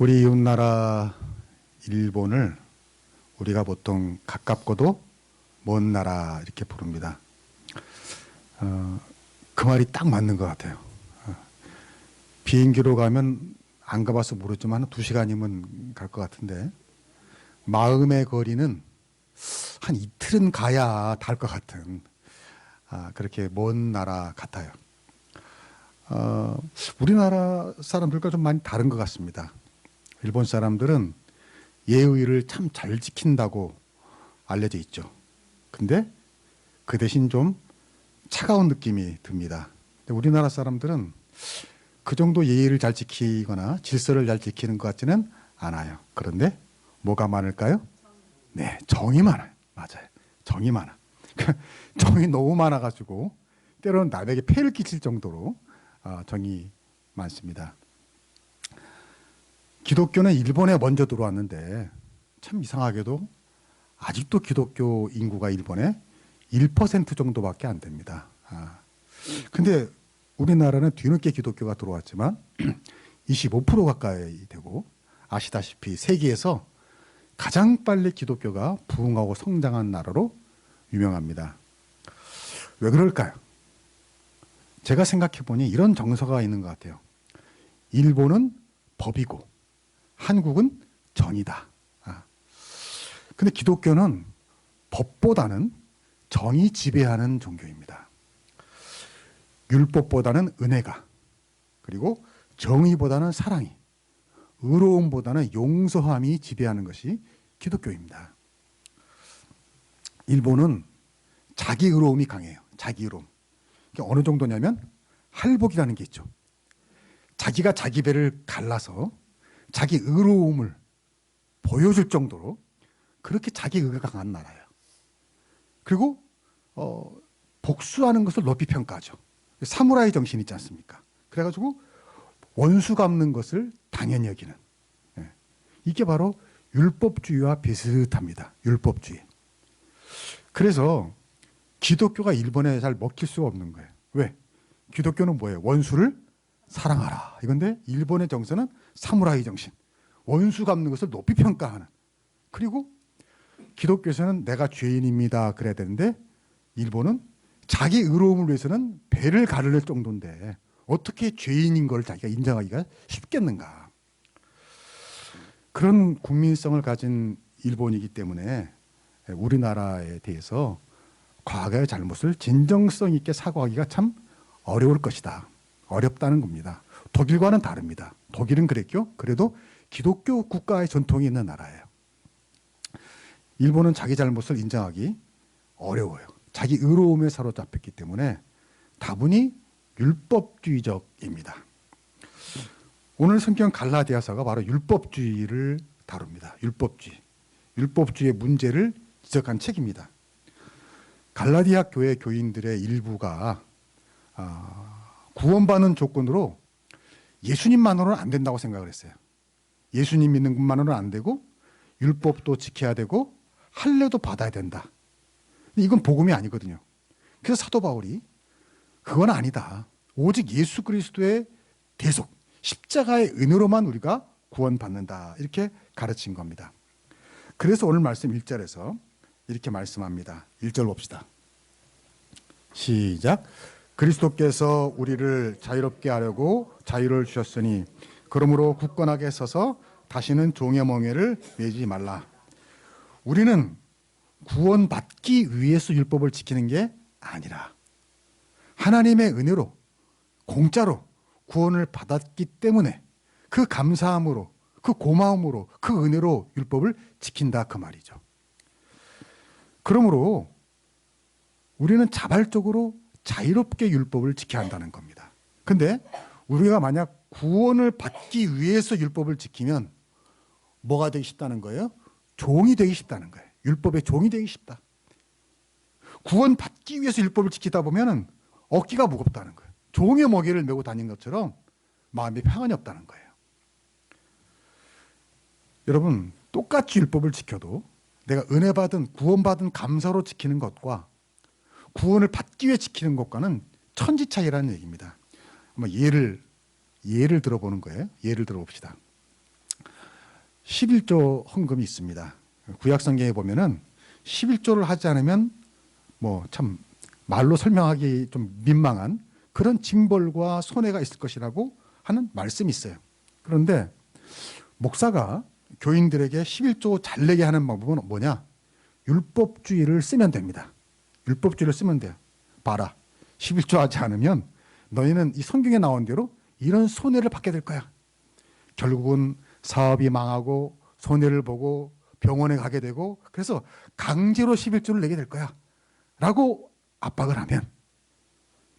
우리 이웃나라 일본을 우리가 보통 가깝고도 먼 나라 이렇게 부릅니다. 그 말이 딱 맞는 것 같아요. 비행기로 가면 안 가봐서 모르지만 2시간이면 갈 것 같은데 마음의 거리는 한 이틀은 가야 닿을 것 같은 그렇게 먼 나라 같아요. 우리나라 사람들과 좀 많이 다른 것 같습니다. 일본 사람들은 예의를 참 잘 지킨다고 알려져 있죠. 근데 그 대신 좀 차가운 느낌이 듭니다. 근데 우리나라 사람들은 그 정도 예의를 잘 지키거나 질서를 잘 지키는 것 같지는 않아요. 그런데 뭐가 많을까요? 네, 정이 많아요. 맞아요. 정이 많아. 정이 너무 많아가지고 때로는 남에게 폐를 끼칠 정도로 정이 많습니다. 기독교는 일본에 먼저 들어왔는데 참 이상하게도 아직도 기독교 인구가 일본에 1% 정도밖에 안 됩니다. 근데 우리나라는 뒤늦게 기독교가 들어왔지만 25% 가까이 되고 아시다시피 세계에서 가장 빨리 기독교가 부흥하고 성장한 나라로 유명합니다. 왜 그럴까요? 제가 생각해 보니 이런 정서가 있는 것 같아요. 일본은 법이고 한국은 정이다. 근데 기독교는 법보다는 정이 지배하는 종교입니다. 율법보다는 은혜가, 그리고 정의보다는 사랑이, 의로움보다는 용서함이 지배하는 것이 기독교입니다. 일본은 자기 의로움이 강해요. 자기 의로움. 어느 정도냐면 할복이라는 게 있죠. 자기가 자기 배를 갈라서 자기 의로움을 보여줄 정도로 그렇게 자기 의가 강한 나라예요. 그리고 복수하는 것을 높이 평가하죠. 사무라이 정신 있지 않습니까? 그래가지고 원수 갚는 것을 당연히 여기는. 이게 바로 율법주의와 비슷합니다. 율법주의. 그래서 기독교가 일본에 잘 먹힐 수가 없는 거예요. 왜? 기독교는 뭐예요? 원수를 사랑하라. 이건데 일본의 정서는 사무라이 정신. 원수 갚는 것을 높이 평가하는. 그리고 기독교에서는 내가 죄인입니다. 그래야 되는데 일본은 자기 의로움을 위해서는 배를 가를 정도인데 어떻게 죄인인 걸 자기가 인정하기가 쉽겠는가. 그런 국민성을 가진 일본이기 때문에 우리나라에 대해서 과거의 잘못을 진정성 있게 사과하기가 참 어려울 것이다. 어렵다는 겁니다. 독일과는 다릅니다. 독일은 그랬죠. 그래도 기독교 국가의 전통이 있는 나라예요. 일본은 자기 잘못을 인정하기 어려워요. 자기 의로움에 사로잡혔기 때문에 다분히 율법주의적입니다. 오늘 성경 갈라디아서가 바로 율법주의를 다룹니다. 율법주의의 문제를 지적한 책입니다. 갈라디아 교회 교인들의 일부가 구원받는 조건으로 예수님만으로는 안 된다고 생각을 했어요. 예수님 믿는 것만으로는 안 되고 율법도 지켜야 되고 할례도 받아야 된다. 이건 복음이 아니거든요. 그래서 사도 바울이 그건 아니다. 오직 예수 그리스도의 대속, 십자가의 은혜로만 우리가 구원받는다. 이렇게 가르친 겁니다. 그래서 오늘 말씀 1절에서 이렇게 말씀합니다. 1절 봅시다. 시작. 그리스도께서 우리를 자유롭게 하려고 자유를 주셨으니 그러므로 굳건하게 서서 다시는 종의 멍에를 매지 말라. 우리는 구원받기 위해서 율법을 지키는 게 아니라 하나님의 은혜로 공짜로 구원을 받았기 때문에 그 감사함으로 그 고마움으로 그 은혜로 율법을 지킨다 그 말이죠. 그러므로 우리는 자발적으로 자유롭게 율법을 지켜야 한다는 겁니다. 근데 우리가 만약 구원을 받기 위해서 율법을 지키면 뭐가 되기 쉽다는 거예요? 종이 되기 쉽다는 거예요. 율법의 종이 되기 쉽다. 구원받기 위해서 율법을 지키다 보면 어깨가 무겁다는 거예요. 종의 멍에를 메고 다닌 것처럼 마음에 평안이 없다는 거예요. 여러분, 똑같이 율법을 지켜도 내가 은혜 받은 구원받은 감사로 지키는 것과 구원을 받기 위해 지키는 것과는 천지 차이라는 얘기입니다. 한번 예를 들어보는 거예요. 예를 들어봅시다. 11조 헌금이 있습니다. 구약 성경에 보면은 11조를 하지 않으면 뭐 참 말로 설명하기 좀 민망한 그런 징벌과 손해가 있을 것이라고 하는 말씀이 있어요. 그런데 목사가 교인들에게 11조 잘 내게 하는 방법은 뭐냐? 율법주의를 쓰면 됩니다. 율법주의를 쓰면 돼요. 봐라. 11조 하지 않으면 너희는 이 성경에 나온 대로 이런 손해를 받게 될 거야. 결국은 사업이 망하고 손해를 보고 병원에 가게 되고 그래서 강제로 11조를 내게 될 거야. 라고 압박을 하면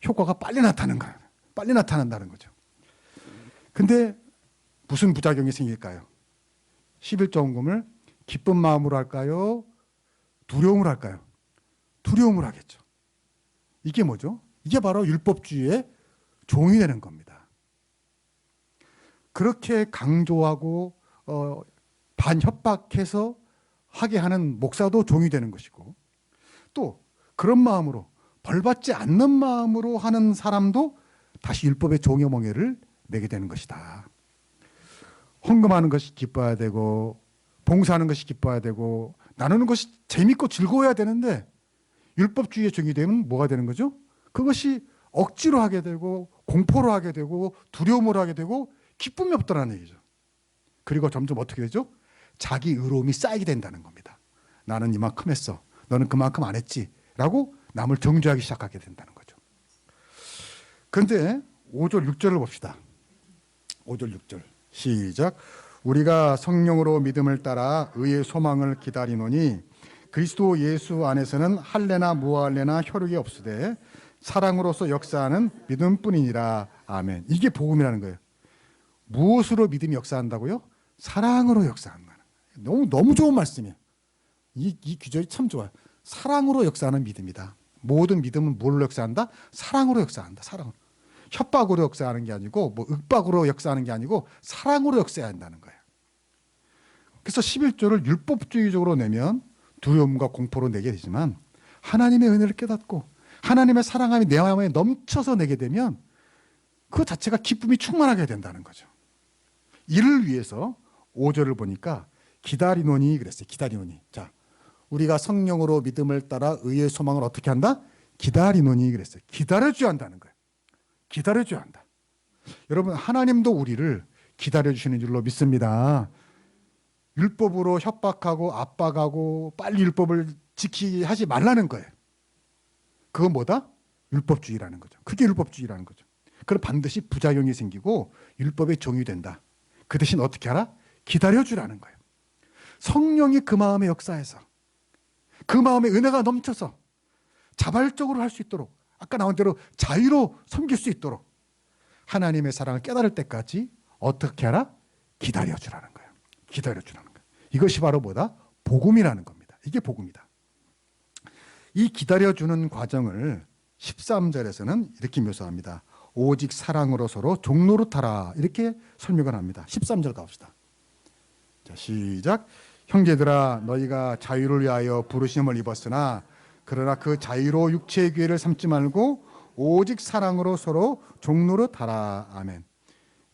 효과가 빨리 나타나는 거야. 빨리 나타난다는 거죠. 근데 무슨 부작용이 생길까요? 11조 헌금을 기쁜 마음으로 할까요? 두려움으로 할까요? 두려움으로 하겠죠. 이게 뭐죠? 이게 바로 율법주의의 종이 되는 겁니다. 그렇게 강조하고 반협박해서 하게 하는 목사도 종이 되는 것이고 또 그런 마음으로 벌받지 않는 마음으로 하는 사람도 다시 율법의 종의 멍에를 매게 되는 것이다. 헌금하는 것이 기뻐야 되고 봉사하는 것이 기뻐야 되고 나누는 것이 재밌고 즐거워야 되는데 율법주의의 종이 되면 뭐가 되는 거죠? 그것이 억지로 하게 되고 공포로 하게 되고 두려움으로 하게 되고 기쁨이 없더라는 얘기죠. 그리고 점점 어떻게 되죠? 자기 의로움이 쌓이게 된다는 겁니다. 나는 이만큼 했어. 너는 그만큼 안 했지. 라고 남을 정죄하기 시작하게 된다는 거죠. 그런데 5절 6절을 봅시다. 5절 6절 시작. 우리가 성령으로 믿음을 따라 의의 소망을 기다리노니 그리스도 예수 안에서는 할례나 무할례나 혈육이 없으되 사랑으로서 역사하는 믿음뿐이니라. 아멘. 이게 복음이라는 거예요. 무엇으로 믿음이 역사한다고요? 사랑으로 역사한다는 거예요. 너무 좋은 말씀이에요. 이 규절이 참 좋아요. 사랑으로 역사하는 믿음이다. 모든 믿음은 뭘로 역사한다? 사랑으로 역사한다. 사랑으로. 협박으로 역사하는 게 아니고 뭐 윽박으로 역사하는 게 아니고 사랑으로 역사해야 한다는 거예요. 그래서 11조를 율법주의적으로 내면 두려움과 공포로 내게 되지만 하나님의 은혜를 깨닫고 하나님의 사랑함이 내 마음에 넘쳐서 내게 되면 그 자체가 기쁨이 충만하게 된다는 거죠. 이를 위해서 5절을 보니까 기다리노니 그랬어요. 기다리노니. 자, 우리가 성령으로 믿음을 따라 의의 소망을 어떻게 한다? 기다리노니 그랬어요. 기다려줘야 한다는 거예요. 기다려줘야 한다. 여러분 하나님도 우리를 기다려주시는 줄로 믿습니다. 율법으로 협박하고 압박하고 빨리 율법을 지키게 하지 말라는 거예요. 그건 뭐다? 율법주의라는 거죠. 그게 율법주의라는 거죠. 그럼 반드시 부작용이 생기고 율법의 종이 된다. 그 대신 어떻게 하라? 기다려주라는 거예요. 성령이 그 마음의 역사에서 그 마음의 은혜가 넘쳐서 자발적으로 할 수 있도록 아까 나온 대로 자유로 섬길 수 있도록 하나님의 사랑을 깨달을 때까지 어떻게 하라? 기다려주라는 거예요. 기다려주라는 거예요. 이것이 바로 뭐다? 복음이라는 겁니다. 이게 복음이다. 이 기다려주는 과정을 13절에서는 이렇게 묘사합니다. 오직 사랑으로 서로 종노릇하라 이렇게 설명을 합니다. 13절 가봅시다. 자, 시작. 형제들아 너희가 자유를 위하여 부르심을 입었으나 그러나 그 자유로 육체의 기회를 삼지 말고 오직 사랑으로 서로 종노릇하라. 아멘.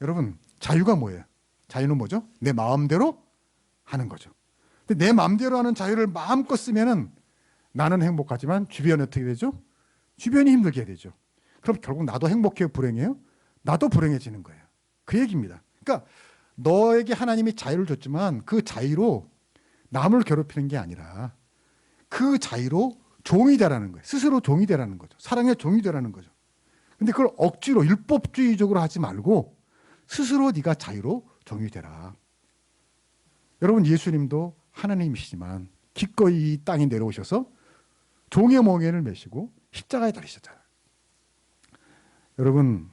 여러분 자유가 뭐예요? 자유는 뭐죠? 내 마음대로 하는 거죠. 근데 내 마음대로 하는 자유를 마음껏 쓰면은 나는 행복하지만 주변이 어떻게 되죠? 주변이 힘들게 되죠. 그럼 결국 나도 행복해요? 불행해요? 나도 불행해지는 거예요. 그 얘기입니다. 그러니까 너에게 하나님이 자유를 줬지만 그 자유로 남을 괴롭히는 게 아니라 그 자유로 종이 되라는 거예요. 스스로 종이 되라는 거죠. 사랑의 종이 되라는 거죠. 근데 그걸 억지로 율법주의적으로 하지 말고 스스로 네가 자유로 종이 되라. 여러분 예수님도 하나님이시지만 기꺼이 이 땅에 내려오셔서 종의 멍에를 메시고 십자가에 달리셨잖아요. 여러분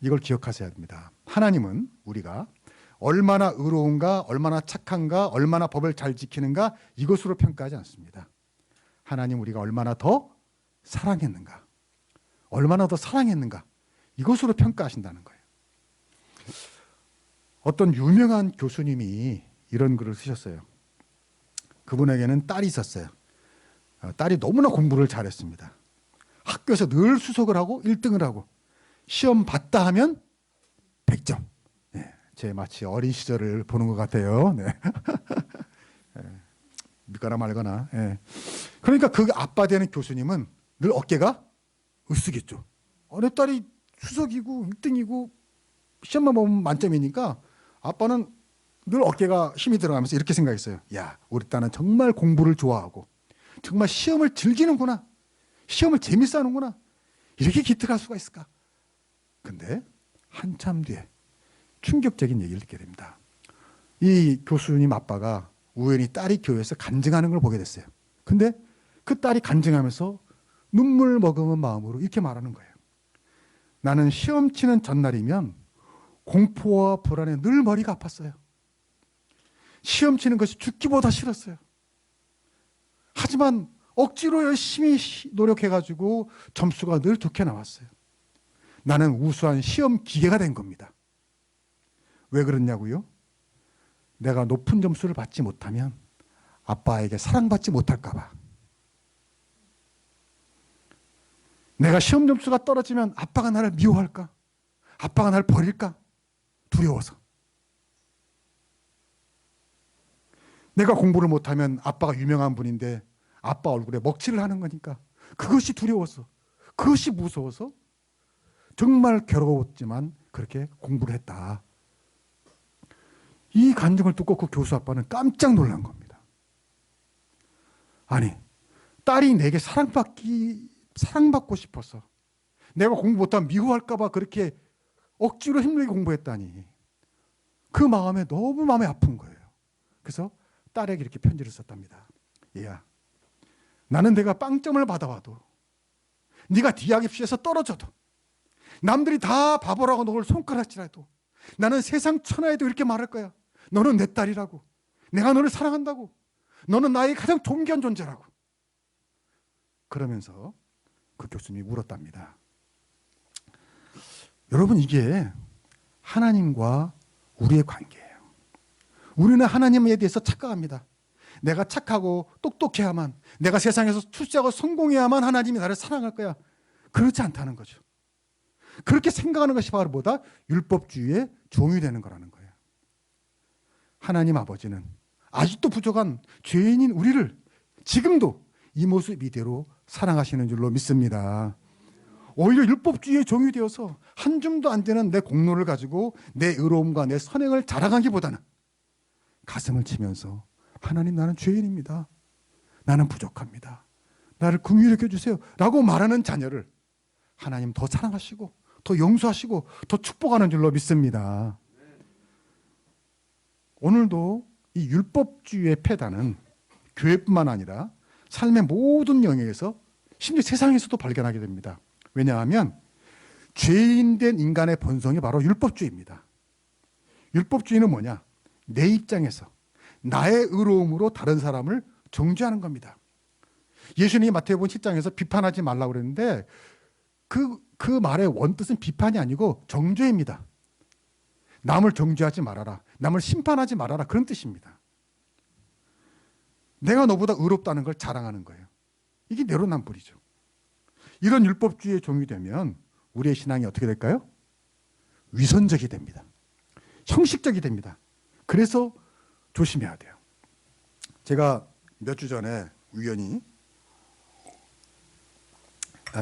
이걸 기억하셔야 됩니다. 하나님은 우리가 얼마나 의로운가, 얼마나 착한가, 얼마나 법을 잘 지키는가 이것으로 평가하지 않습니다. 하나님 우리가 얼마나 더 사랑했는가, 얼마나 더 사랑했는가 이것으로 평가하신다는 거예요. 어떤 유명한 교수님이 이런 글을 쓰셨어요. 그분에게는 딸이 있었어요. 딸이 너무나 공부를 잘했습니다. 학교에서 늘 수석을 하고 1등을 하고 시험 봤다 하면 100점. 제 마치 어린 시절을 보는 것 같아요. 네. 믿거나 말거나. 예. 그러니까 그 아빠 되는 교수님은 늘 어깨가 으쓱했죠. 내 딸이 수석이고 1등이고 시험만 보면 만점이니까 아빠는 늘 어깨가 힘이 들어가면서 이렇게 생각했어요. 야, 우리 딸은 정말 공부를 좋아하고 정말 시험을 즐기는구나. 시험을 재밌어 하는구나. 이렇게 기특할 수가 있을까? 근데 한참 뒤에 충격적인 얘기를 듣게 됩니다. 이 교수님 아빠가 우연히 딸이 교회에서 간증하는 걸 보게 됐어요. 근데 그 딸이 간증하면서 눈물 머금은 마음으로 이렇게 말하는 거예요. 나는 시험 치는 전날이면 공포와 불안에 늘 머리가 아팠어요. 시험 치는 것이 죽기보다 싫었어요. 하지만 억지로 열심히 노력해가지고 점수가 늘 좋게 나왔어요. 나는 우수한 시험 기계가 된 겁니다. 왜 그러냐고요? 내가 높은 점수를 받지 못하면 아빠에게 사랑받지 못할까 봐. 내가 시험 점수가 떨어지면 아빠가 나를 미워할까? 아빠가 나를 버릴까? 두려워서. 내가 공부를 못하면 아빠가 유명한 분인데 아빠 얼굴에 먹칠을 하는 거니까 그것이 두려워서, 그것이 무서워서 정말 괴로웠지만 그렇게 공부를 했다. 이 간증을 듣고 그 교수 아빠는 깜짝 놀란 겁니다. 아니, 딸이 내게 사랑받고 싶어서 내가 공부 못하면 미워할까 봐 그렇게 억지로 힘들게 공부했다니. 그 마음에 너무 마음이 아픈 거예요. 그래서 딸에게 이렇게 편지를 썼답니다. 얘야, 나는 내가 빵점을 받아와도 네가 대학 입시에서 떨어져도 남들이 다 바보라고 너를 손가락질해도 나는 세상 천하에도 이렇게 말할 거야. 너는 내 딸이라고. 내가 너를 사랑한다고. 너는 나의 가장 존귀한 존재라고. 그러면서 그 교수님이 울었답니다. 여러분, 이게 하나님과 우리의 관계예요. 우리는 하나님에 대해서 착각합니다. 내가 착하고 똑똑해야만, 내가 세상에서 출세하고 성공해야만 하나님이 나를 사랑할 거야. 그렇지 않다는 거죠. 그렇게 생각하는 것이 바로 뭐다? 율법주의의 종이 되는 거라는 거예요. 하나님 아버지는 아직도 부족한 죄인인 우리를 지금도 이 모습 이대로 사랑하시는 줄로 믿습니다. 오히려 율법주의의 종이 되어서 한 줌도 안 되는 내 공로를 가지고 내 의로움과 내 선행을 자랑하기보다는 가슴을 치면서 하나님, 나는 죄인입니다. 나는 부족합니다. 나를 긍휼히 여겨주세요 라고 말하는 자녀를 하나님 더 사랑하시고 더 용서하시고 더 축복하는 줄로 믿습니다. 오늘도 이 율법주의의 폐단은 교회뿐만 아니라 삶의 모든 영역에서 심지어 세상에서도 발견하게 됩니다. 왜냐하면 죄인된 인간의 본성이 바로 율법주의입니다. 율법주의는 뭐냐? 내 입장에서 나의 의로움으로 다른 사람을 정죄하는 겁니다. 예수님이 마태복음 7장에서 비판하지 말라고 그랬는데 그 말의 원뜻은 비판이 아니고 정죄입니다. 남을 정죄하지 말아라. 남을 심판하지 말아라. 그런 뜻입니다. 내가 너보다 의롭다는 걸 자랑하는 거예요. 이게 내로남불이죠. 이런 율법주의의 종이 되면 우리의 신앙이 어떻게 될까요? 위선적이 됩니다. 형식적이 됩니다. 그래서 조심해야 돼요. 제가 몇 주 전에 우연히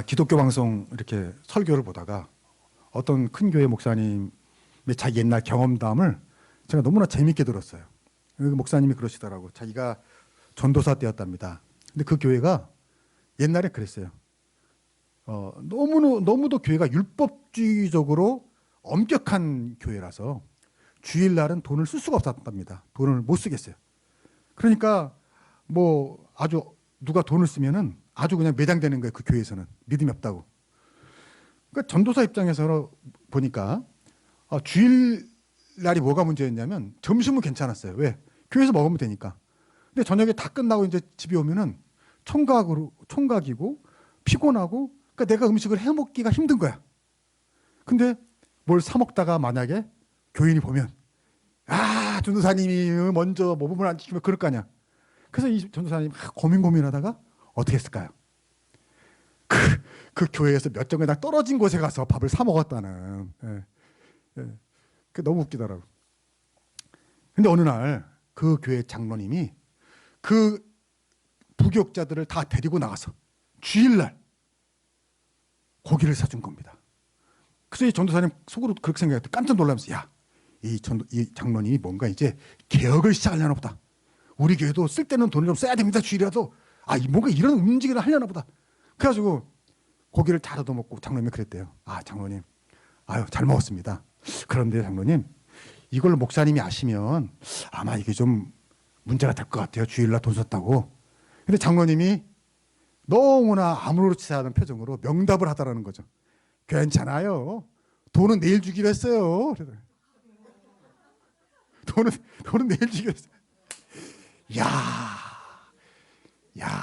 기독교 방송 이렇게 설교를 보다가 어떤 큰 교회 목사님의 자기 옛날 경험담을 제가 너무나 재밌게 들었어요. 그 목사님이 그러시더라고. 자기가 전도사 때였답니다. 근데 그 교회가 옛날에 그랬어요. 너무도 교회가 율법주의적으로 엄격한 교회라서 주일날은 돈을 쓸 수가 없었답니다. 돈을 못 쓰겠어요. 그러니까 뭐 아주 누가 돈을 쓰면은 아주 그냥 매장되는 거예요. 그 교회에서는 믿음이 없다고. 그러니까 전도사 입장에서 보니까 주일날이 뭐가 문제였냐면 점심은 괜찮았어요. 왜? 교회에서 먹으면 되니까. 근데 저녁에 다 끝나고 이제 집에 오면은 총각이고 피곤하고, 그러니까 내가 음식을 해 먹기가 힘든 거야. 근데 뭘 사 먹다가 만약에 교인이 보면 전도사님이 먼저 몸을 안 지키면 그럴 거 아니야. 그래서 이 전도사님이 고민하다가 어떻게 했을까요? 그 교회에서 몇 정거장 떨어진 곳에 가서 밥을 사 먹었다는. 예. 그 너무 웃기더라고. 근데 어느 날 그 교회 장로님이 그 부교육자들을 다 데리고 나가서 주일날 고기를 사준 겁니다. 그래서 이 전도사님 속으로 그렇게 생각했대. 깜짝 놀라면서 야, 이 장로님이 뭔가 이제 개혁을 시작하려나 보다. 우리 교회도 쓸 때는 돈을 좀 써야 됩니다. 주일이라도. 뭔가 이런 움직임을 하려나 보다. 그래가지고 고기를 잘 얻어먹고 장로님이 그랬대요. 장로님, 잘 먹었습니다. 그런데 장로님, 이걸 목사님이 아시면 아마 이게 좀 문제가 될 것 같아요. 주일날 돈 썼다고. 근데 장로님이 너무나 아무렇지 않은 표정으로 명답을 하더라는 거죠. 괜찮아요. 돈은 내일 주기로 했어요. 돈은 내일 주기로 했어요. 야.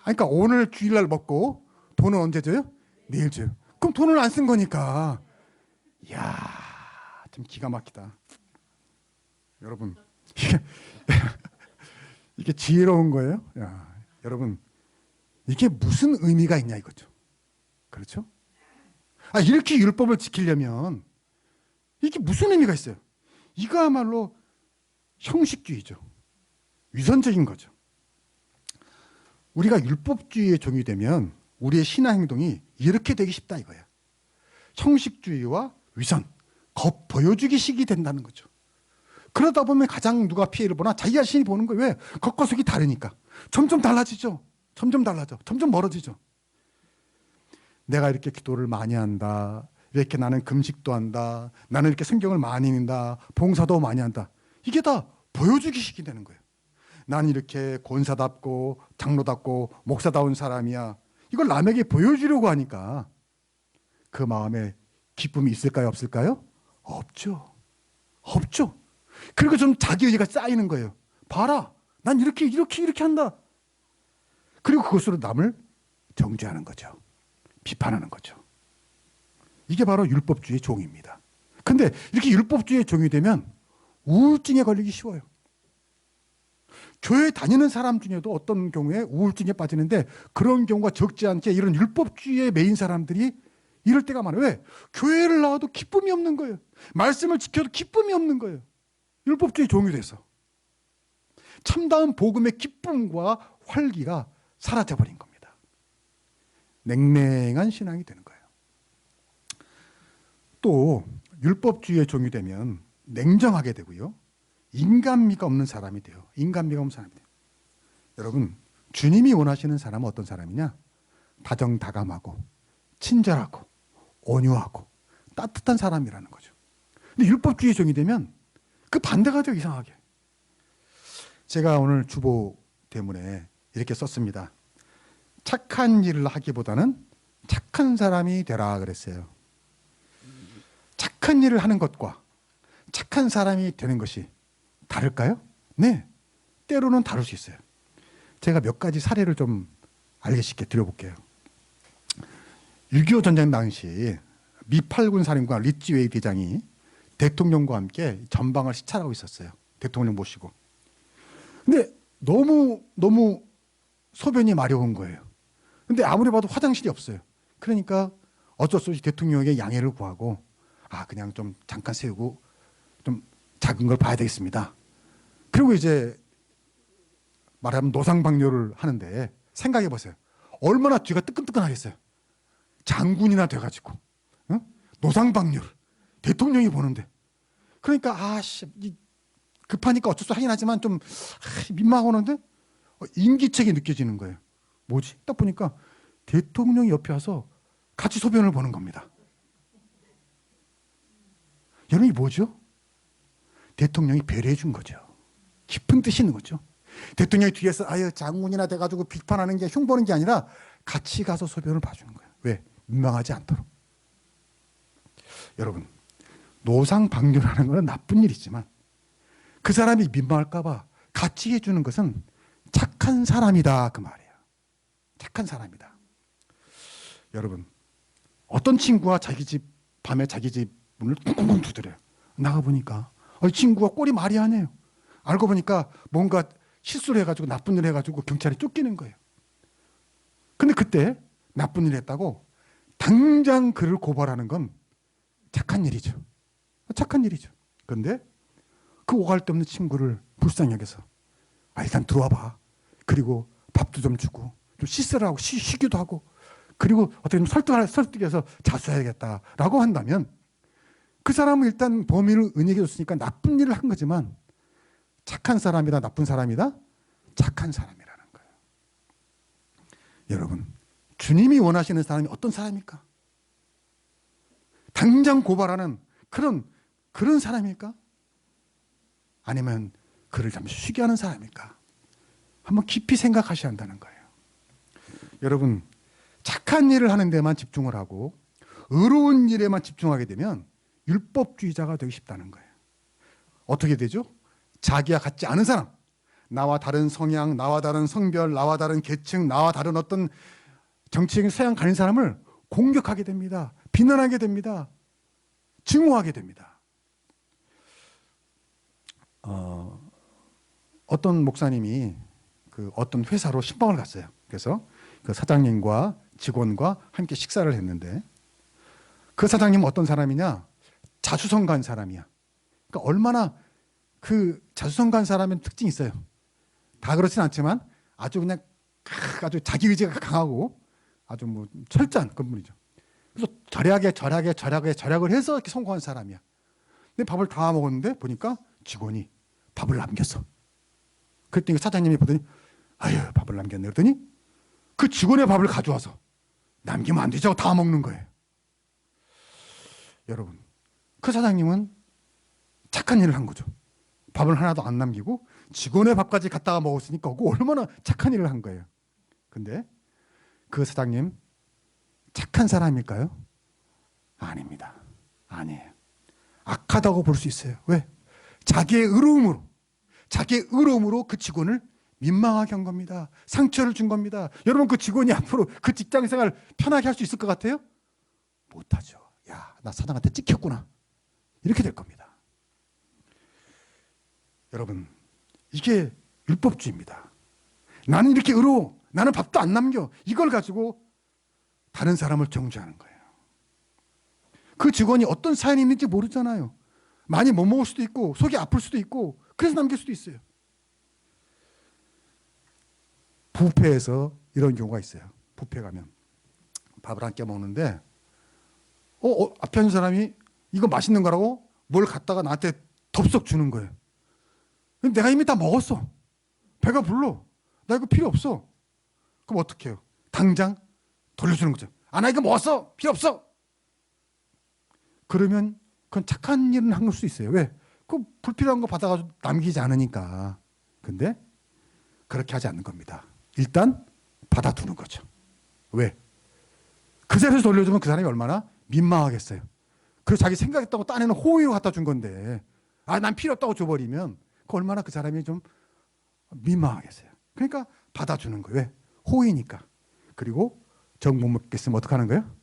그러니까 오늘 주일날 먹고 돈은 언제 줘요? 내일 줘요. 그럼 돈을 안 쓴 거니까. 좀 기가 막히다. 여러분, 이게 지혜로운 거예요. 여러분, 이게 무슨 의미가 있냐 이거죠. 그렇죠? 이렇게 율법을 지키려면 이게 무슨 의미가 있어요? 이거야말로 형식주의죠. 위선적인 거죠. 우리가 율법주의에 종이 되면 우리의 신앙 행동이 이렇게 되기 쉽다 이거야. 형식주의와 위선, 겉보여주기식이 된다는 거죠. 그러다 보면 가장 누가 피해를 보나 자기 자신이 보는 거예요. 왜? 겉과 속이 다르니까. 점점 달라지죠. 점점 달라져. 점점 멀어지죠. 내가 이렇게 기도를 많이 한다. 이렇게 나는 금식도 한다. 나는 이렇게 성경을 많이 읽는다. 봉사도 많이 한다. 이게 다 보여주기식이 되는 거예요. 난 이렇게 권사답고 장로답고 목사다운 사람이야. 이걸 남에게 보여주려고 하니까 그 마음에 기쁨이 있을까요? 없을까요? 없죠. 그리고 좀 자기의지가 쌓이는 거예요. 봐라. 난 이렇게 한다. 그리고 그것으로 남을 정죄하는 거죠. 비판하는 거죠. 이게 바로 율법주의의 종입니다. 근데 이렇게 율법주의의 종이 되면 우울증에 걸리기 쉬워요. 교회 다니는 사람 중에도 어떤 경우에 우울증에 빠지는데 그런 경우가 적지 않게 이런 율법주의에 매인 사람들이 이럴 때가 많아요. 왜? 교회를 나와도 기쁨이 없는 거예요. 말씀을 지켜도 기쁨이 없는 거예요. 율법주의 종이 돼서. 참다운 복음의 기쁨과 활기가 사라져버린 겁니다. 냉랭한 신앙이 되는 거예요. 또 율법주의의 종이 되면 냉정하게 되고요. 인간미가 없는 사람이 돼요. 여러분, 주님이 원하시는 사람은 어떤 사람이냐? 다정다감하고 친절하고 온유하고 따뜻한 사람이라는 거죠. 근데 율법주의의 종이 되면 그 반대가 돼요. 이상하게. 제가 오늘 주보 대문에 이렇게 썼습니다. 착한 일을 하기보다는 착한 사람이 되라 그랬어요. 착한 일을 하는 것과 착한 사람이 되는 것이 다를까요? 네, 때로는 다를 수 있어요. 제가 몇 가지 사례를 좀 알기 쉽게 드려볼게요. 6.25 전쟁 당시 미 8군 사령관 리치 웨이 대장이 대통령과 함께 전방을 시찰하고 있었어요. 대통령 모시고. 근데 너무 소변이 마려운 거예요. 근데 아무리 봐도 화장실이 없어요. 그러니까 어쩔 수 없이 대통령에게 양해를 구하고 그냥 좀 잠깐 세우고 좀 작은 걸 봐야 되겠습니다. 그리고 이제 말하면 노상방뇨를 하는데 생각해 보세요. 얼마나 뒤가 뜨끈뜨끈하겠어요. 장군이나 돼가지고 노상방뇨를 대통령이 보는데 그러니까 급하니까 어쩔 수 하긴 하지만 좀 민망하고 오는데 인기척이 느껴지는 거예요. 뭐지? 딱 보니까 대통령이 옆에 와서 같이 소변을 보는 겁니다. 여러분 이 뭐죠? 대통령이 배려해 준 거죠. 깊은 뜻이 있는 거죠. 대통령이 뒤에서 장군이나 돼가지고 비판하는 게 흉보는 게 아니라 같이 가서 소변을 봐주는 거예요. 왜? 민망하지 않도록. 여러분 노상방뇨라는 것은 나쁜 일이지만 그 사람이 민망할까 봐 같이 해주는 것은 착한 사람이다 그 말이에요. 착한 사람이다. 여러분 어떤 친구가 밤에 자기 집 문을 쿵쿵쿵 두드려요. 나가보니까 이 친구가 꼴이 말이 안 해요. 알고 보니까 뭔가 실수를 해가지고 나쁜 일을 해가지고 경찰에 쫓기는 거예요. 근데 그때 나쁜 일을 했다고 당장 그를 고발하는 건 착한 일이죠. 그런데 그 오갈 데 없는 친구를 불쌍히 여겨서 일단 들어와 봐. 그리고 밥도 좀 주고 좀 씻으라고 쉬기도 하고 그리고 어떻게 좀 설득해서 자수해야겠다라고 한다면 그 사람은 일단 범인을 은닉해 줬으니까 나쁜 일을 한 거지만 착한 사람이다 나쁜 사람이다? 착한 사람이라는 거예요. 여러분 주님이 원하시는 사람이 어떤 사람입니까? 당장 고발하는 그런 사람일까? 아니면 그를 잠시 쉬게 하는 사람일까? 한번 깊이 생각하셔야 한다는 거예요. 여러분 착한 일을 하는 데만 집중을 하고 의로운 일에만 집중하게 되면 율법주의자가 되기 쉽다는 거예요. 어떻게 되죠? 자기와 같지 않은 사람, 나와 다른 성향, 나와 다른 성별, 나와 다른 계층, 나와 다른 어떤 정치적인 서양 가진 사람을 공격하게 됩니다. 비난하게 됩니다. 증오하게 됩니다. 어떤 목사님이 그 어떤 회사로 신방을 갔어요. 그래서 그 사장님과 직원과 함께 식사를 했는데 그 사장님은 어떤 사람이냐? 자수성가한 사람이야. 그러니까 얼마나 그 자수성가한 사람의 특징이 있어요. 다 그렇진 않지만 아주 그냥 아주 자기 의지가 강하고 아주 뭐 철저한 그런 분이죠. 그래서 절약을 해서 이렇게 성공한 사람이야. 근데 밥을 다 먹었는데 보니까 직원이 밥을 남겼어. 그랬더니 사장님이 보더니 아유 밥을 남겼네 그랬더니 그 직원의 밥을 가져와서 남기면 안 되죠. 다 먹는 거예요. 여러분 그 사장님은 착한 일을 한 거죠. 밥을 하나도 안 남기고 직원의 밥까지 갖다가 먹었으니까 그거 얼마나 착한 일을 한 거예요. 근데 그 사장님 착한 사람일까요? 아닙니다. 아니에요. 악하다고 볼 수 있어요. 왜? 자기의 의로움으로 그 직원을 민망하게 한 겁니다. 상처를 준 겁니다. 여러분 그 직원이 앞으로 그 직장 생활 편하게 할 수 있을 것 같아요? 못하죠. 야, 나 사장한테 찍혔구나. 이렇게 될 겁니다. 여러분 이게 율법주의입니다. 나는 이렇게 의로워. 나는 밥도 안 남겨. 이걸 가지고 다른 사람을 정죄하는 거예요. 그 직원이 어떤 사연이 있는지 모르잖아요. 많이 못 먹을 수도 있고 속이 아플 수도 있고 그래서 남길 수도 있어요. 뷔페에서 이런 경우가 있어요. 뷔페 가면 밥을 함께 먹는데 앞에 있는 사람이 이거 맛있는 거라고 뭘 갖다가 나한테 덥석 주는 거예요. 내가 이미 다 먹었어. 배가 불러. 나 이거 필요 없어. 그럼 어떻게 해요? 당장 돌려주는 거죠. 나 이거 먹었어. 필요 없어. 그러면 그건 착한 일은 한 걸 수 있어요. 왜? 그 불필요한 거 받아가지고 남기지 않으니까. 근데 그렇게 하지 않는 겁니다. 일단 받아두는 거죠. 왜? 그 자리에서 돌려주면 그 사람이 얼마나 민망하겠어요. 그리고 자기 생각했다고 딴에는 호의로 갖다 준 건데 난 필요 없다고 줘버리면 얼마나 그 사람이 좀 민망하겠어요. 그러니까 받아주는 거예요. 왜? 호의니까. 그리고 정 못 먹겠으면 어떻게 하는 거예요?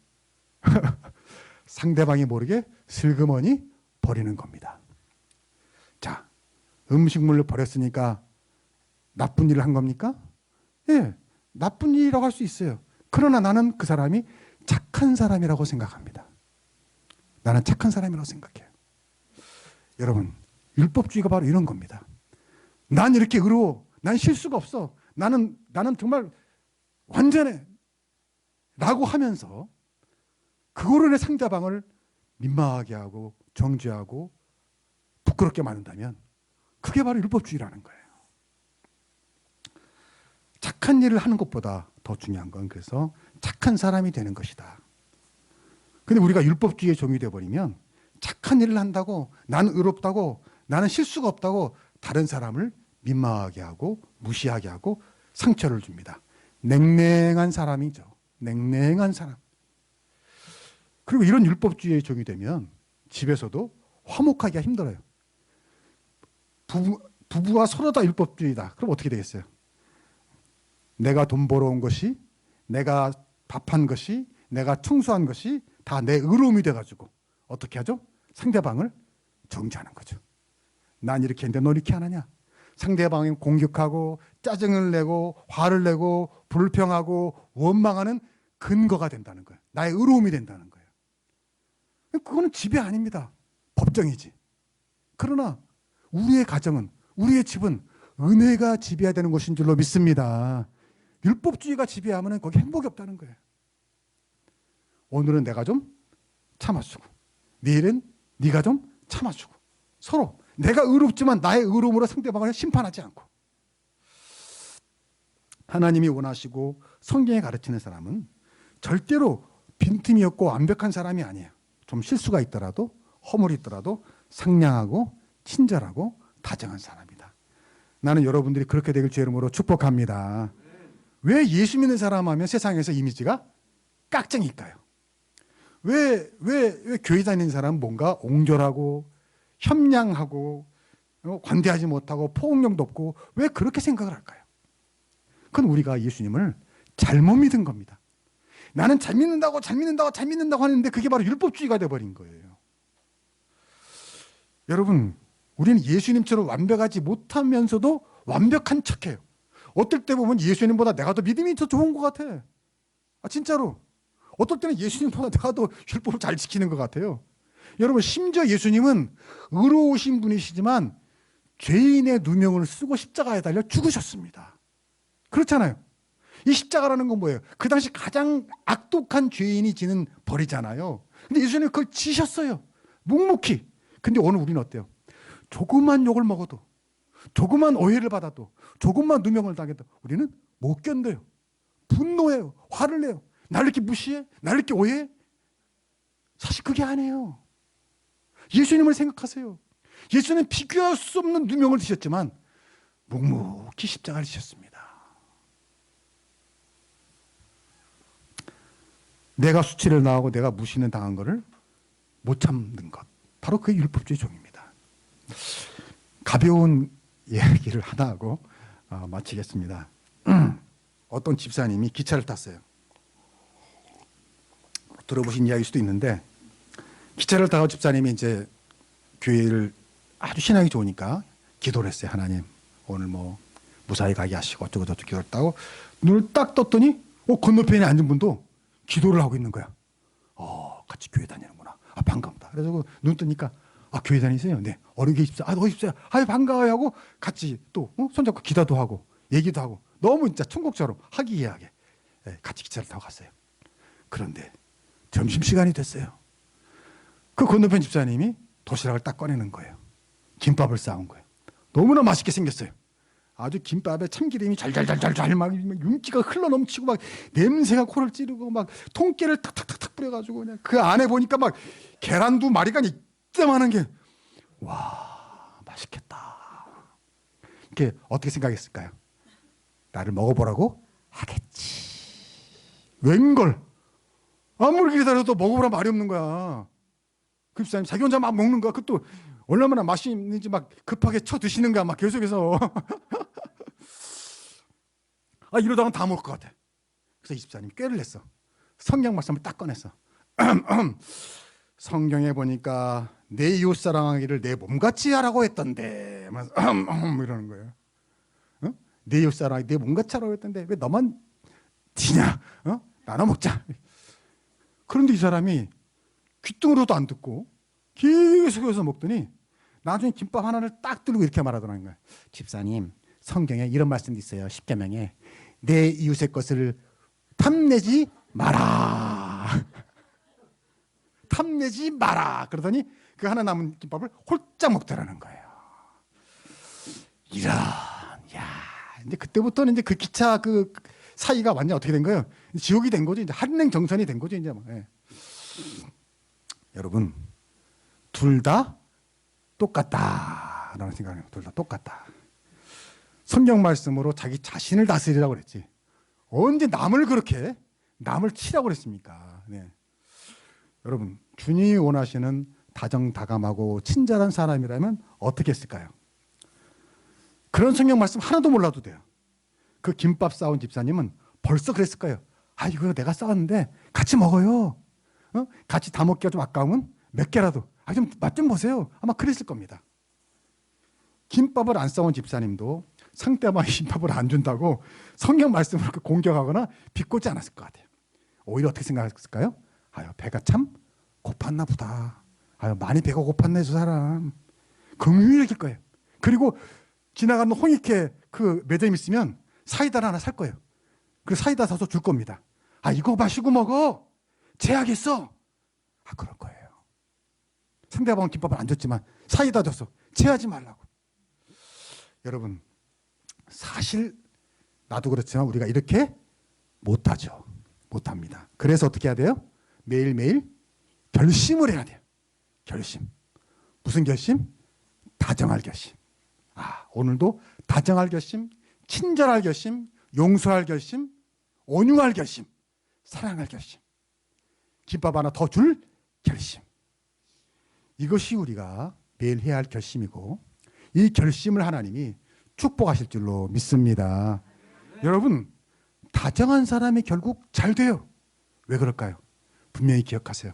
상대방이 모르게 슬그머니 버리는 겁니다. 자, 음식물을 버렸으니까 나쁜 일을 한 겁니까? 예, 나쁜 일이라고 할 수 있어요. 그러나 나는 그 사람이 착한 사람이라고 생각합니다. 나는 착한 사람이라고 생각해요. 여러분 율법주의가 바로 이런 겁니다. 난 이렇게 의로워. 난 실수가 없어. 나는 정말 완전해. 라고 하면서 그거로 내 상대방을 민망하게 하고 정죄하고 부끄럽게 만든다면 그게 바로 율법주의라는 거예요. 착한 일을 하는 것보다 더 중요한 건 그래서 착한 사람이 되는 것이다. 근데 우리가 율법주의에 종이 되어버리면 착한 일을 한다고 나는 의롭다고 나는 실수가 없다고 다른 사람을 민망하게 하고 무시하게 하고 상처를 줍니다. 냉랭한 사람이죠. 냉랭한 사람. 그리고 이런 율법주의에 종이 되면 집에서도 화목하기가 힘들어요. 부부가 서로 다 율법주의다. 그럼 어떻게 되겠어요? 내가 돈 벌어온 것이, 내가 밥한 것이, 내가 청소한 것이 다 내 의로움이 돼가지고 어떻게 하죠? 상대방을 정죄하는 거죠. 난 이렇게 했는데 너 이렇게 안 하냐? 상대방을 공격하고 짜증을 내고 화를 내고 불평하고 원망하는 근거가 된다는 거예요. 나의 의로움이 된다는 거예요. 그거는 지배 아닙니다. 법정이지. 그러나 우리의 가정은, 우리의 집은 은혜가 지배해야 되는 것인 줄로 믿습니다. 율법주의가 지배하면 거기 행복이 없다는 거예요. 오늘은 내가 좀 참아주고 내일은 네가 좀 참아주고 서로 내가 의롭지만 나의 의로움으로 상대방을 심판하지 않고 하나님이 원하시고 성경에 가르치는 사람은 절대로 빈틈이 없고 완벽한 사람이 아니에요. 좀 실수가 있더라도 허물이 있더라도 상냥하고 친절하고 다정한 사람이다. 나는 여러분들이 그렇게 되길 주의 이름으로 축복합니다. 왜 예수 믿는 사람 하면 세상에서 이미지가 깍쟁일까요? 왜 교회 다니는 사람은 뭔가 옹졸하고 협량하고 관대하지 못하고 포용력도 없고 왜 그렇게 생각을 할까요? 그건 우리가 예수님을 잘못 믿은 겁니다. 나는 잘 믿는다고 하는데 그게 바로 율법주의가 돼버린 거예요. 여러분, 우리는 예수님처럼 완벽하지 못하면서도 완벽한 척해요. 어떨 때 보면 예수님보다 내가 더 믿음이 더 좋은 것 같아. 진짜로. 어떨 때는 예수님보다 내가 더 율법을 잘 지키는 것 같아요. 여러분, 심지어 예수님은 의로우신 분이시지만 죄인의 누명을 쓰고 십자가에 달려 죽으셨습니다. 그렇잖아요. 이 십자가라는 건 뭐예요? 그 당시 가장 악독한 죄인이 지는 벌이잖아요. 근데 예수님은 그걸 지셨어요. 묵묵히. 근데 오늘 우리는 어때요? 조그만 욕을 먹어도, 조그만 오해를 받아도, 조그만 누명을 당해도 우리는 못 견뎌요. 분노해요. 화를 내요. 나를 이렇게 무시해? 나를 이렇게 오해해? 사실 그게 아니에요. 예수님을 생각하세요. 예수는 비교할 수 없는 누명을 지셨지만 묵묵히 십자가를 지셨습니다. 내가 수치를 당하고 내가 무시는 당한 것을 못 참는 것. 바로 그게 율법주의 종입니다. 가벼운 이야기를 하나 하고 마치겠습니다. 어떤 집사님이 기차를 탔어요. 들어보신 이야기일 수도 있는데 기차를 타고 집사님이 이제 교회를 아주 신앙이 좋으니까 기도를 했어요. 하나님 오늘 뭐 무사히 가게 하시고 어쩌고저쩌고 기도를 했다고 눈을 딱 떴더니 건너편에 앉은 분도 기도를 하고 있는 거야. 같이 교회 다니는구나. 반갑다. 그래서 눈 뜨니까 교회 다니세요? 네. 어디 계십시오? 어디 계십시오? 반가워요 하고 같이 또 손잡고 기도도 하고 얘기도 하고 너무 진짜 천국처럼 화기애애하게 같이 기차를 타고 갔어요. 그런데 점심시간이 됐어요. 그 건너편 집사님이 도시락을 딱 꺼내는 거예요. 김밥을 싸온 거예요. 너무나 맛있게 생겼어요. 아주 김밥에 참기름이 잘잘잘잘 막 윤기가 흘러넘치고 막 냄새가 코를 찌르고 막 통깨를 탁탁탁탁 뿌려가지고 그냥 그 안에 보니까 막 계란 두 마리가 이따만한 게 와 맛있겠다. 이게 어떻게 생각했을까요? 나를 먹어보라고 하겠지. 웬걸 아무리 기다려도 먹어보라 말이 없는 거야. 그 집사님 자기 혼자 막 먹는 거야. 그것도 얼마나 맛이 있는지 막 급하게 쳐 드시는 거야. 막 계속해서 이러다가는 다 먹을 것 같아. 그래서 이 집사님이 꾀를 냈어. 성경 말씀을 딱 꺼냈어. 성경에 보니까 내 이웃 사랑하기를 내 몸같이 하라고 했던데 이러는 거예요. 내 이웃 사랑하기 내 몸같이 하라고 했던데 왜 너만 지냐? 나눠 먹자. 그런데 이 사람이 귀뚱으로도 안 듣고 계속해서 먹더니 나중에 김밥 하나를 딱 들고 이렇게 말하더라는 거예요. 집사님 성경에 이런 말씀도 있어요. 십계명에 내 이웃의 것을 탐내지 마라. 탐내지 마라. 그러더니 그 하나 남은 김밥을 홀짝 먹더라는 거예요. 이제 그때부터는 이제 그 기차 그 사이가 완전 어떻게 된 거예요? 지옥이 된 거죠. 이제 한랭 정선이 된 거죠. 이제 여러분 둘 다 똑같다라는 생각이에요. 둘 다 똑같다. 성경 말씀으로 자기 자신을 다스리라고 그랬지. 언제 남을 그렇게 남을 치라고 그랬습니까? 네. 여러분 주님이 원하시는 다정다감하고 친절한 사람이라면 어떻게 했을까요? 그런 성경 말씀 하나도 몰라도 돼요. 그 김밥 싸온 집사님은 벌써 그랬을 거예요. 이거 내가 싸왔는데 같이 먹어요. 같이 다 먹기가 좀 아까우면 몇 개라도 좀 맛 좀 보세요. 아마 그랬을 겁니다. 김밥을 안 싸온 집사님도 상대방이 김밥을 안 준다고 성경 말씀을 공격하거나 비꼬지 않았을 것 같아요. 오히려 어떻게 생각했을까요? 배가 참 고팠나 보다. 많이 배가 고팠네 저 사람. 긍휼히 여길 거예요. 그리고 지나가는 홍익회 그 매점 있으면 사이다를 하나 살 거예요. 그 사이다 사서 줄 겁니다. 아, 이거 마시고 먹어. 제하겠어. 아, 그럴 거예요. 상대방은 김밥을 안 줬지만 사이다 줬어. 제하지 말라고. 여러분, 사실 나도 그렇지만 우리가 이렇게 못하죠. 못합니다. 그래서 어떻게 해야 돼요? 매일매일 결심을 해야 돼요. 결심. 무슨 결심? 다정할 결심. 아, 오늘도 다정할 결심, 친절할 결심, 용서할 결심, 온유할 결심, 사랑할 결심, 김밥 하나 더 줄 결심. 이것이 우리가 매일 해야 할 결심이고, 이 결심을 하나님이 축복하실 줄로 믿습니다. 여러분, 다정한 사람이 결국 잘 돼요. 왜 그럴까요? 분명히 기억하세요.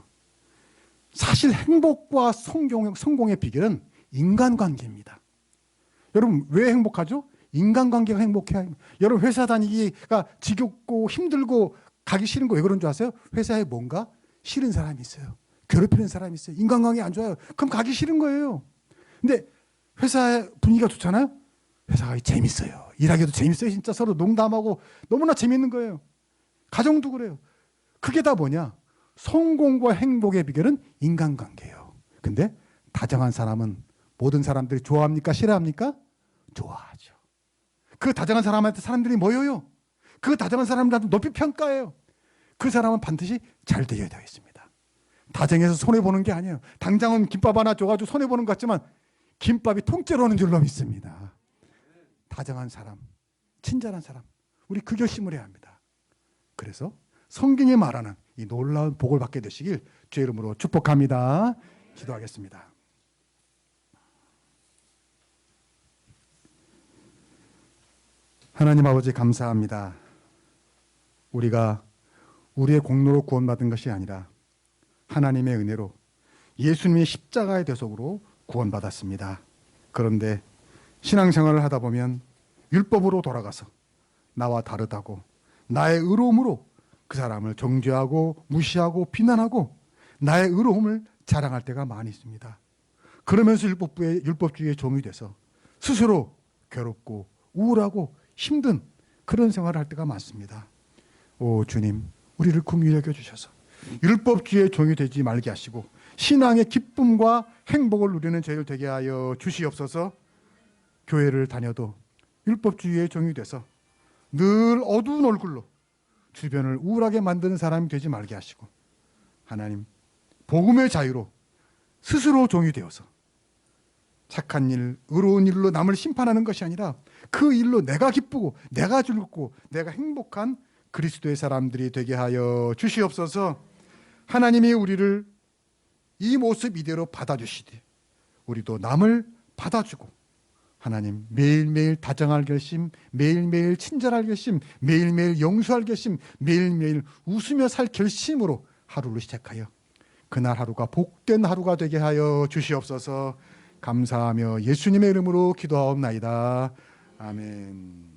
사실 행복과 성공의 비결은 인간관계입니다. 여러분, 왜 행복하죠? 인간관계가 행복해야. 여러분, 회사 다니기가 지겹고 힘들고 가기 싫은 거 왜 그런 줄 아세요? 회사에 뭔가 싫은 사람이 있어요. 괴롭히는 사람이 있어요. 인간관계 안 좋아요. 그럼 가기 싫은 거예요. 근데 회사의 분위기가 좋잖아요. 회사가 재밌어요. 일하기도 재밌어요. 진짜 서로 농담하고 너무나 재밌는 거예요. 가정도 그래요. 그게 다 뭐냐? 성공과 행복의 비결은 인간관계예요. 근데 다정한 사람은 모든 사람들이 좋아합니까? 싫어합니까? 좋아하죠. 그 다정한 사람한테 사람들이 모여요. 그 다정한 사람들한테 높이 평가해요. 그 사람은 반드시 잘 되어야 되어 있습니다. 다정해서 손해보는 게 아니에요. 당장은 김밥 하나 줘가지고 손해보는 것 같지만 김밥이 통째로 오는 줄로 믿습니다. 다정한 사람, 친절한 사람, 우리 그 결심을 해야 합니다. 그래서 성경이 말하는 이 놀라운 복을 받게 되시길 주의 이름으로 축복합니다. 기도하겠습니다. 하나님 아버지, 감사합니다. 우리가 우리의 공로로 구원받은 것이 아니라 하나님의 은혜로 예수님의 십자가의 대속으로 구원받았습니다. 그런데 신앙생활을 하다 보면 율법으로 돌아가서 나와 다르다고 나의 의로움으로 그 사람을 정죄하고 무시하고 비난하고 나의 의로움을 자랑할 때가 많이 있습니다. 그러면서 율법주의의 종이 돼서 스스로 괴롭고 우울하고 힘든 그런 생활을 할 때가 많습니다. 오 주님, 우리를 긍휼히 여겨주셔서 율법주의의 종이 되지 말게 하시고 신앙의 기쁨과 행복을 누리는 저희를 되게 하여 주시옵소서. 교회를 다녀도 율법주의의 종이 돼서 늘 어두운 얼굴로 주변을 우울하게 만드는 사람이 되지 말게 하시고, 하나님, 복음의 자유로 스스로 종이 되어서 착한 일, 의로운 일로 남을 심판하는 것이 아니라 그 일로 내가 기쁘고 내가 즐겁고 내가 행복한 그리스도의 사람들이 되게 하여 주시옵소서. 하나님이 우리를 이 모습 이대로 받아주시되 우리도 남을 받아주고, 하나님, 매일매일 다정할 결심, 매일매일 친절할 결심, 매일매일 용서할 결심, 매일매일 웃으며 살 결심으로 하루를 시작하여 그날 하루가 복된 하루가 되게 하여 주시옵소서. 감사하며 예수님의 이름으로 기도하옵나이다. 아멘.